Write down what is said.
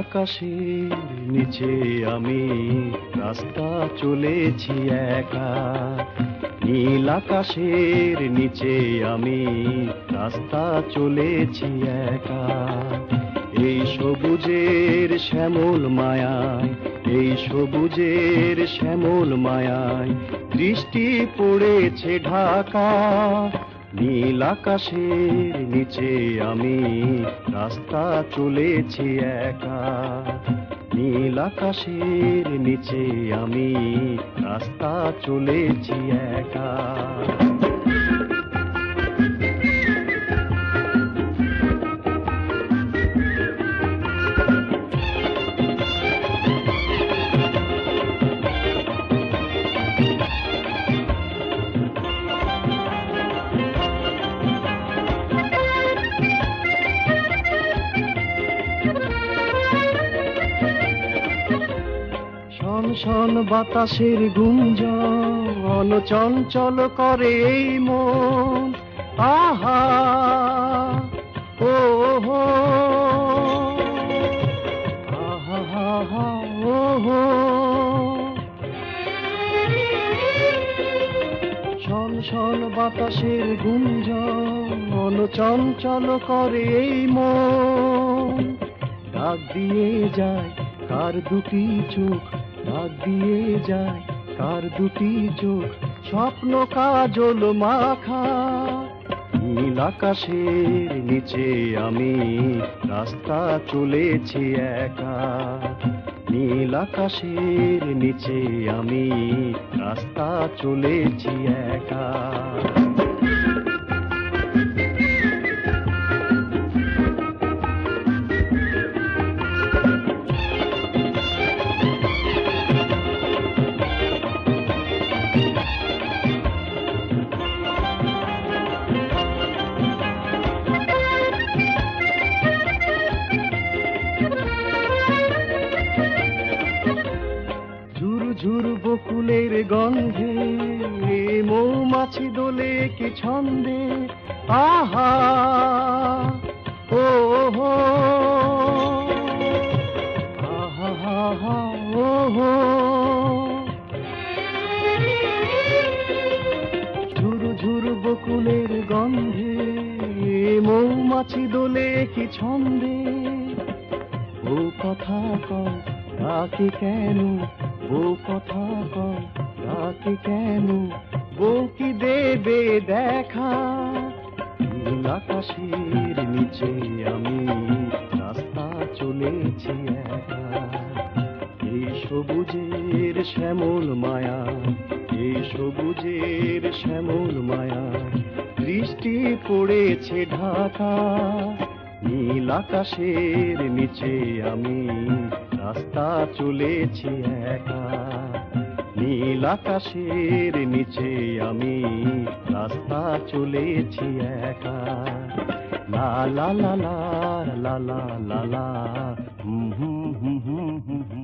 আকাশের নিচে আমি রাস্তা চলেছি একা। নীল আকাশের নিচে আমি রাস্তা চলেছি একা। এই সবুজের শ্যামল মায়ায়, এই সবুজের শ্যামল মায়ায় দৃষ্টি পড়েছে ঢাকা। নীল আকাশের নিচে আমি রাস্তা চলেছি একা। নীল আকাশের নিচে আমি রাস্তা চলেছি একা। শন বাতাসের গুঞ্জন চঞ্চল করে এই মন। আহা ও হো, আহা হা হা ও হো। শন শন বাতাসের গুঞ্জন চঞ্চল করে এই মন। ডাক দিয়ে যায় কার দুটি চোখ, ডাক দিয়ে যায় কার দুটি চোখ, স্বপ্ন কাজল মাখা। নীল আকাশের নিচে আমি রাস্তা চলেছি একা। নীল আকাশের নিচে আমি রাস্তা চলেছি একা। ঝুরু বকুলের গন্ধে মৌমাছি দোলে কি ছন্দে। আহা ও হো, আহা হা হা ও হো। ঝুরু ঝুরু বকুলের গন্ধে মৌমাছি দোলে কি ছন্দে। ও কথা কও ডাকে কেন, ও কথা কও ডাকে কেন, ও কি দেবে দেখা। নীল আকাশের নিচে আমি রাস্তা চলেছি একা। এই সবুজের শ্যামল মায়া, এই সবুজের শ্যামল মায়া দৃষ্টি পড়েছে ঢাকা। নীল আকাশের নিচে আমি রাস্তা চলেছি একা। নীল আকাশের নিচে আমি রাস্তা চলেছি একা। লা লা লা লা লা লা লা লা হুম হুম হুম হুম হুম।